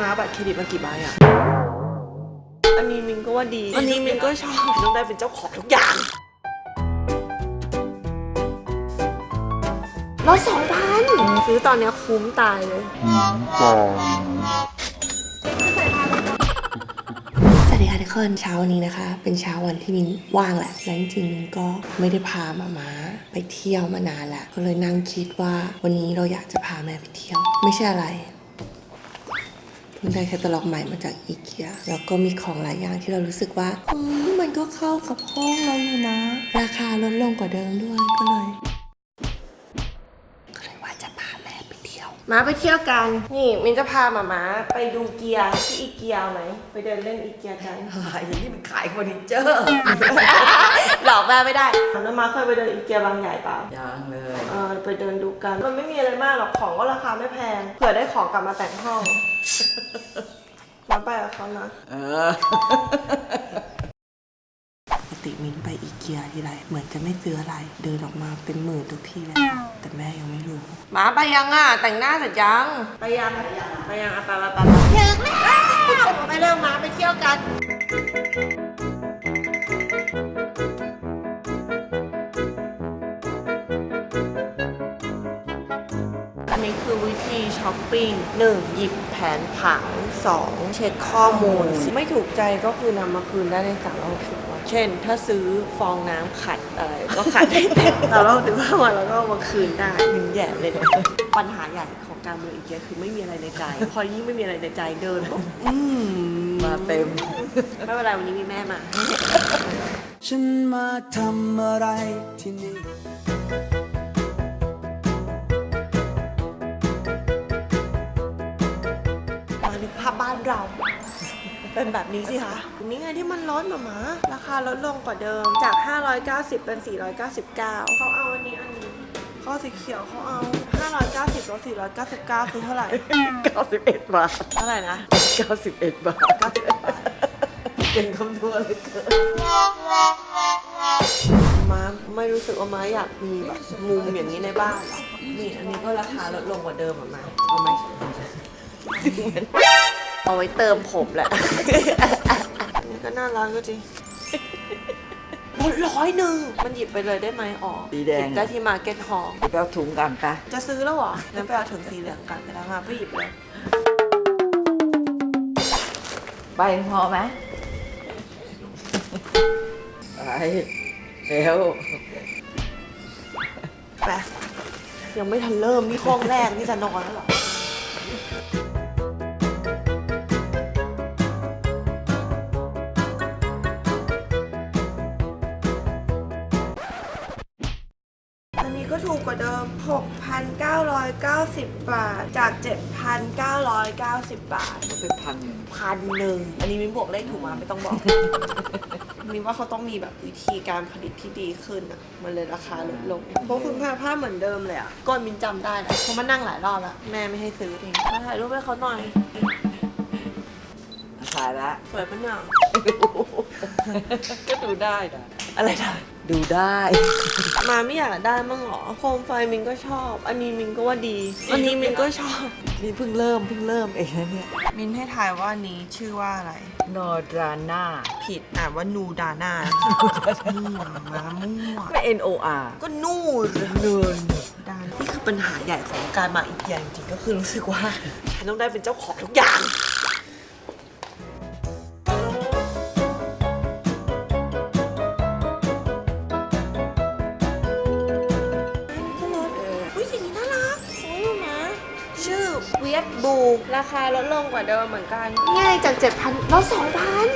มาบัตรเครดิตมากี่ใบอ่ะอันนี้มินก็ว่าดีอันนี้มินก็ชอบต้องได้เป็นเจ้าของทุกอย่างแล้ว2,000ซื้อตอนนี้คุ้มตายเลยสวัสดีค่ะทุกคนเช้าวันนี้นะคะเป็นเช้าวันที่มินว่างแหละและจริงๆมินก็ไม่ได้พามาไปเที่ยวมานานแล้วก็เลยนั่งคิดว่าวันนี้เราอยากจะพาแม่ไปเที่ยวไม่ใช่อะไรเพิ่งได้แคตตาล็อกใหม่มาจากอีเกียแล้วก็มีของหลายอย่างที่เรารู้สึกว่ามันก็เข้ากับห้องเราอยู่นะราคาลดลงกว่าเดิมด้วยก็เลยว่าจะพาแม่ไปเที่ยวมาไปเที่ยวกันนี่มินจะพามาไปดูเกียร์ที่อีเกียไหมไปเดินเล่นอีเกียกันอย่างนี้มันขายเฟอร์นิเจอร์ หลอกแม่ไม่ได้แล้วมาเคยไปเดินอีเกียบางใหญ่เปล่ายังเลยไปเดินดูกันมันไม่มีอะไรมากหรอกของก็ราคาไม่แพงเผื่อได้ของกลับมาแต่งห้องมาไปกับเขานะปกติมินไปอีเกียทีไรเหมือนจะไม่ซื้ออะไรเดินออกมาเป็นหมื่นทุกทีเลยแต่แม่ยังไม่รู้มาไปยังอ่ะแต่งหน้าเสร็จยังไปยังไปยังไปถึงแล้วไปเร็วมาไปเที่ยวกันอันนี้คือวิธีช้อปปิ้ง 1. หยิบแผนผัง 2. เช็คข้อมูลไม่ถูกใจก็คือนำมาคืนได้ใน360 วันเช่นถ้าซื้อฟองน้ำขัดอะไรก็ขัดได้เต็ม365 วันแล้วก็เอามาคืนได้มินแย่เลยนะปัญหาใหญ่ของการเดินอีเกียคือไม่มีอะไรในใจพอยิ่งไม่มีอะไรในใจเดินปุ๊บมาเต็มไม่เป็นไรวันนี้มีแม่มาฉันมาทำอะไรที่นี่ภาพบ้านเราเป็นแบบนี้สิคะนี่ไงที่มันลดมาราคาลดลงกว่าเดิมจาก590เป็น499เขาเอาอันนี้เขาสีเขียวเขาเอา590ลด499คือเท่าไหร่91 บาทเท่าไหร่นะ91 บาทเก่งคำนวณเลยเกินม้าไม่รู้สึกว่าม้าอยากมีแบบมุมอย่างนี้ในบ้านหรอนี่อันนี้ก็ราคาลดลงกว่าเดิมมาเอาไหมเอาไว้เติมผมแหละนี่ก็น่ารักก็จริงหมด100มันหยิบไปเลยได้ไหมอ๋อสีแดงได้ที่มาร์เก็ตฮอลล์ไปเอาถุงกันปะจะซื้อแล้วเหรองั้นไปเอาถุงสีเหลืองกันไปแล้วมาไปหยิบเลยไปพอไหมไปเร็วไปยังไม่ทันเริ่มนี่ห้องแรกนี่จะนอนแล้วเหรอก็ถูกกว่าเดิม 6,990 บาทจาก 7,990 บาทเป็น1,000อันนี้มิ้นบวกเลขถูกมาไม่ต้องบอกมิ้นว่าเขาต้องมีแบบวิธีการผลิตที่ดีขึ้นอ่ะมันเลยราคาลดลงเพราะคุณภาพเหมือนเดิมเลยอ่ะก้อนมิ้นจำได้แหละเพราะมันนั่งหลายรอบแล้วแม่ไม่ให้ซื้อเองมาถ่ายรูปให้เขาหน่อยถ่ายละสวยปะเนี่ยก็ดูได้นะอะไรได้ดูได้มาไม่อยากได้มั่งหรอโคมไฟมินก็ชอบอันนี้มินก็ว่าดีอันนี้มินก็ชอบนี่เพิ่งเริ่มเองนะเนี่ยมินให้ทายว่านี้ชื่อว่าอะไรนอดราน่าผิดอ่านว่านูดาน่ามั่วมามั่วก็ NOR ก็นูนดานี่คือปัญหาใหญ่ของการมาอีกอย่างจริงก็คือรู้สึกว่าฉันต้องได้เป็นเจ้าของทุกอย่างเวียดบูราคาลดลงกว่าเดิมเหมือนกันง่ายจาก 7,000 ลด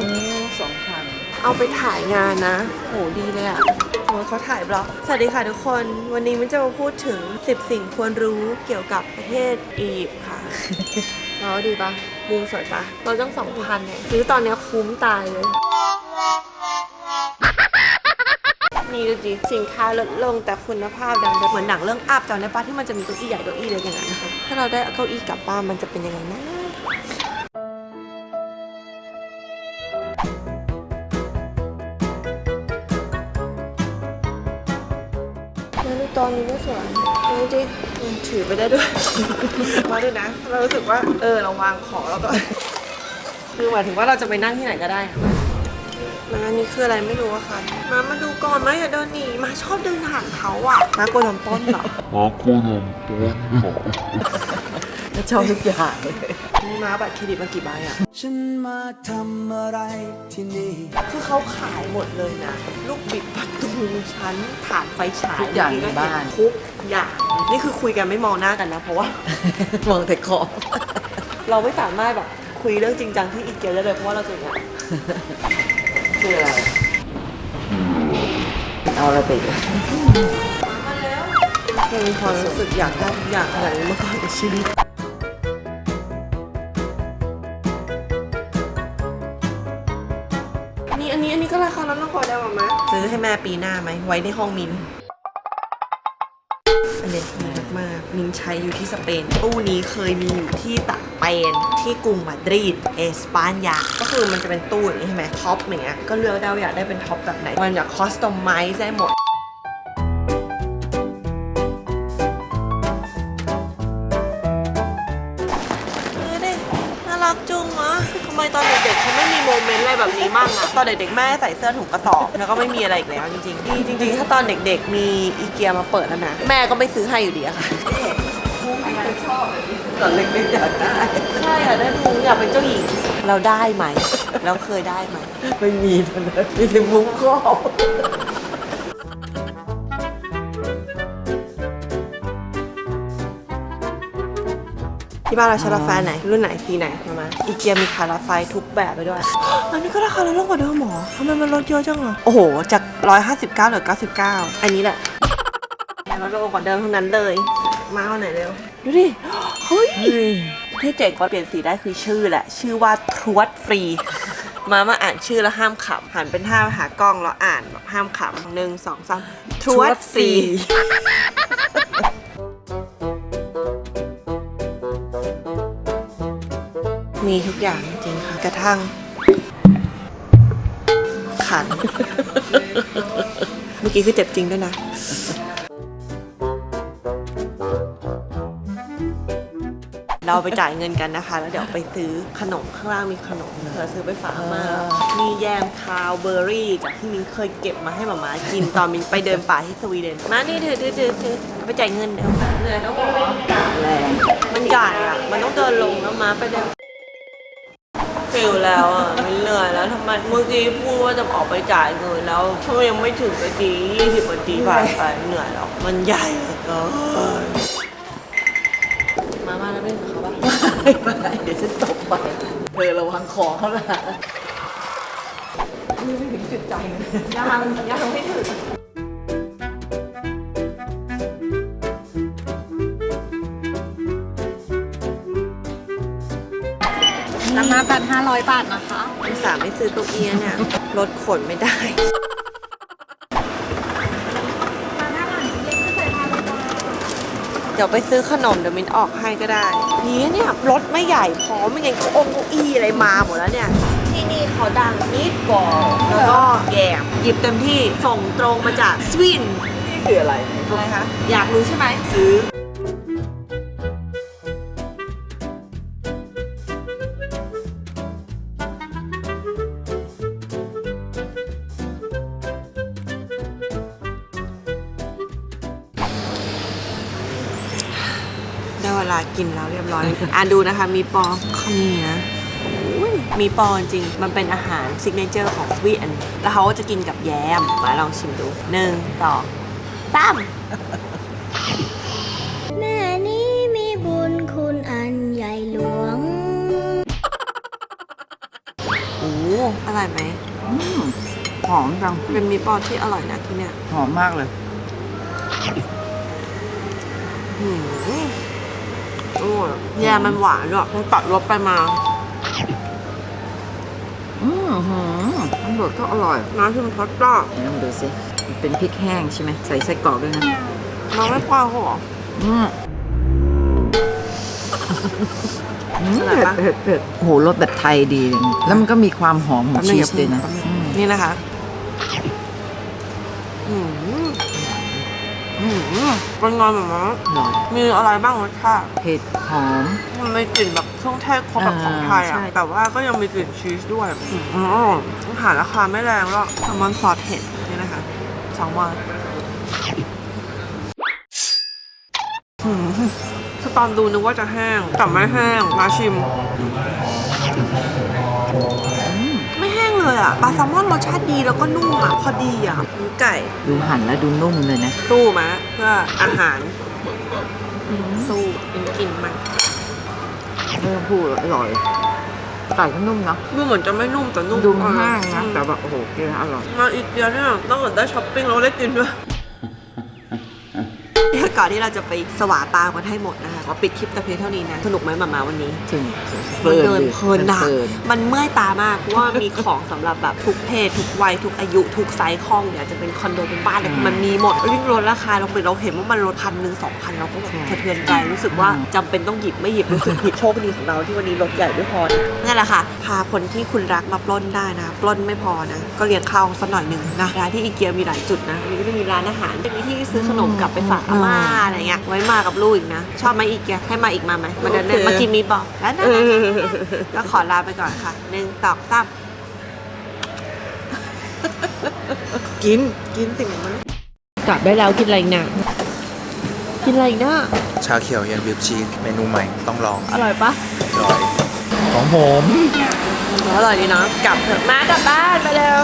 2,000 เอาไปถ่ายงานนะโหดีเลยอ่ะโอ้เขาถ่ายบล็อกสวัสดีค่ะทุกคนวันนี้มันจะมาพูดถึง10สิ่งควรรู้เกี่ยวกับประเทศอียิปต์ค่ะแล้วดีปะมุมสวยปะเราต้อง 2,000 เนี่ยซื้อตอนนี้คุ้มตายเลยนี่ดูสิสินค้าลดลงแต่คุณภาพดังเหมือนหนังเรื่องอัพจำได้ปะที่มันจะมีเก้าอี้ใหญ่เก้าอี้เล็กอย่างนั้นนะคะถ้าเราได้เก้าอี้กลับบ้านมันจะเป็นยังไงนะแล้วตอนนี้ก็สวย จริงถือไปได้ด้วย มาดูนะเรารู้สึกว่าเราวางของแล้วก็ คือหมายถึงว่าเราจะไปนั่งที่ไหนก็ได้มาอันนี้คืออะไรไม่รู้อะค่ะมาดูก่อนมาอย่าเดินหนีมาชอบเดินห่างเขาอะมากลัวโดนปล้นเหรอ ชอบทุกอย่างเลย มีมาบัตรเครดิตมากี่ใบอะ ฉันมาทำอะไรที่นี่ คือเขาขายหมดเลยนะลูกบิดประตูชั้นถ่านไฟฉาย ทุกอย่างในบ้าน ทุกอย่างนี่คือคุยกันไม่มองหน้ากันนะเพราะว่า มองแต่ของ เราไม่สามารถแบบคุยเรื่องจริงจังที่อีกเกียได้เลยเพราะว่าเราจะอย่างเงี้ย คืออะไร เอาอะไรไปอีก ยังมีความรู้สึกอยากได้ทุกอย่างขนาดนี้มาก่อนในชีวิตอันนี้ก็ราคาลดลงกว่าเดิมไหมซื้อให้แม่ปีหน้าไหมไว้ในห้องมินอันนี้ดีมากๆมินใช้อยู่ที่สเปนตู้นี้เคยมีอยู่ที่สเปนที่กรุงมาดริดเอสปานยาก็คือมันจะเป็นตู้อย่างนี้ใช่ไหมท็อปอย่างเงี้ยก็เลือกได้ว่าอยากได้เป็นท็อปแบบไหนมันอยากคอสตอมไมซ์ได้หมดรักจุงอะทำไมตอนเด็กๆเขาไม่มีโมเมนต์อะไรแบบนี้มั่งอะตอนเด็กๆแม่ใส่เสื้อถุงกระสอบแล้วก็ไม่มีอะไรอีกแล้วจริงๆจริงๆถ้าตอนเด็กๆมีอีเกียมาเปิดแล้วนะแม่ก็ไม่ซื้อให้อยู่ดีอะค่ะ ตอนเล็กๆอยากได้ ใช่อยากได้มุ้งอยากเป็นเจ้าหญิงเราได้ไหมเราเคยได้ไหม ไม่มีตอนนั้นมีแต่มุ้งครอบ ที่บ้านเราใช้รถไฟไหนรุ่นไหนสีไหนมาอีเกียมีขายรถไฟทุกแบบไปด้วยอันนี้ก็ราคาลดลงกว่าเดิมหรอทำไมมันลดเยอะจังอะโอ้โหจาก159เหลือ99อันนี้แหละลดลงกว่าเดิมทั้งนั้นเลยมาเอาไหนเร็วดูดิเฮ้ยที่เจ๋งกว่าเปลี่ยนสีได้คือชื่อแหละชื่อว่าทรวดฟรีมาอ่านชื่อแล้วห้ามขำหันเป็นท่าหากล้องแล้วอ่านแบบห้ามขำ1 2 3ทรวดฟรีมีทุกอย่างจริงค่ะกระทั่งขัน เมื่อกี้คือเจ็บจริงด้วยนะ เราไปจ่ายเงินกันนะคะ แล้วเดี๋ยวไปซื้อขนมข้างล่างมีขนมเธอซื้อไปฝากมามีแยมคาวเบอร์รี่จากที่มิ้นเคยเก็บมาให้หมากินตอนมิ้นไปเดินป่าที่สวีเดนมานี่ถือไปจ่ายเงินเดี๋ยวเหนื่อยแล้วหรอ แรง มันใหญ่อะมันต้องเดินลงแล้วมาไปเดินฟิลแล้วอ่ะไม่เหนื่อยแล้วทำไมเมื่อกี้พูดว่าจะออกไปจ่ายเงินแล้วช่วงยังไม่ถึงนาที20 นาทีผ่านไปเหนื่อยแล้วมันใหญ่เหลือเกินมาแล้วไม่ถึงเขาปะ ไม่เดี๋ยวฉันตกไปเธอระวังของเขาละนี่ไม่ถึงจุดใจเลย ยังไม่ถึงราคาบัตร500 บาทนะคะ อุตส่าห์ไม่ซื้อเก้าอี้เนี่ยรถขนไม่ได้เดี๋ยวไปซื้อขนมเดี๋ยวมิ้นออกให้ก็ได้นี่เนี่ยรถไม่ใหญ่พอไม่งั้นเก้าอี้อะไรมาหมดแล้วเนี่ยที่นี่เขาดังนิดบอลแล้วก็แยมหยิบเต็มที่ส่งตรงมาจากสวีเดน นี่คืออะไร อะไรคะอยากรู้ใช่ไหมซื้อได้เวลากินแล้วเรียบร้อย ดูนะคะมีปอเขามีนะมีปอจริงมันเป็นอาหารซิกเนเจอร์ของสวีเดนแล้วเขาก็จะกินกับแยมมาลองชิมดู1 2 3 แม่นี้มีบุญคุณอันใหญ่หลวง โอ้อร่อยไหม หอมจัง เป็นมีปอที่อร่อยนะที่เนี่ย หอมมากเลย โอ้ยแยมมันหวานด้วยมันตัดรสไปมา มันบดก็อร่อย น้ำชิมพอสต้า ลองดูสิมันเป็นพริกแห้งใช่ไหมใส่ไส้กรอกด้วยนะ น้องไม่ปลาเหรอ เผ็ดโอ้โหรสแบบไทยดีเลยแล้วมันก็มีความหอมของชีสด้วยนะ นี่นะคะ เป็นไงแบบนั้น หน่อย มีอะไรบ้างรสชาติ เผ็ดหอม มันมีกลิ่นแบบเครื่องเทศครบแบบของไทย ใช่ อ่ะ แต่ว่าก็ยังมีกลิ่นชีสด้วยอาหารราคาไม่แรงแล้วแซลมอนซอสเผ็ดนี่นะคะแซลมอนคือตอนดูนึกว่าจะแห้งแต่ไม่แห้งมาชิม ไม่แห้งเลยอ่ะปลาแซลมอนรสชาติดีแล้วก็นุ่มอ่ะพอดีอ่ะเนื้อไก่ ดูหั่นแล้วดูนุ่มเลยนะ สู้มาเพื่ออาหารสู้กินมัน ไม่ต้องพูดอร่อย ไก่ก็นุ่มนะ ดูเหมือนจะไม่นุ่มแต่นุ่ม ดูมันแห้งนะ แต่แบบโอ้โหกินแล้วอร่อย มาอีกเดียวเนี่ยต้องเกิดได้ช้อปปิ้งเราได้กินด้วยก่อนที่เราจะไปสวาปลากันให้หมดนะคะขอปิดคลิปแต่เพียงเท่านี้นะ สนุกไหมมาวันนี้ ถึง มันเดินเพลินอะ เพลิน มันเมื่อยตามากเพราะว่ามีของสำหรับแบบทุกเพศทุกวัยทุกอายุทุกไซส์ห้องเนี่ยจะเป็นคอนโดเป็นบ้านเนี่ยมันมีหมดยิ่งลดราคาเราเห็นว่ามันลด1,000 2,000เราก็แบบสะเทือนใจรู้สึกว่าจำเป็นต้องหยิบไม่หยิบรู้สึกผิดโชคดีของเราที่วันนี้ลดใหญ่ไม่พอนั่นแหละค่ะพาคนที่คุณรักมาปล้นได้นะปล้นไม่พอนะก็เลี้ยงข้าวสักหน่อยหนึ่งนะร้านที่อีเกียมีหลายจุดนะมีก็จะมีร้านอาหารมีที่ซื้อขนมกลับไปฝากอาม่าอะไรเงี้ยไว้มากับลูกอีกนะชอบไหมอีเกียให้มาอีกมาไหมมาเดินเล่นมากินมีบอกแล้วนะก็ขอลาไปก่อนค่ะ1 2 3กินสิ่งมันกลับได้แล้วกินอะไรอีกนะกินอะไรอีกนะ ชาเขียวเย็นวิปชีสเมนูใหม่ต้องลอง อร่อยปะ อร่อยของผม อร่อยดีนะกลับเถอะมากลับบ้านไปเร็ว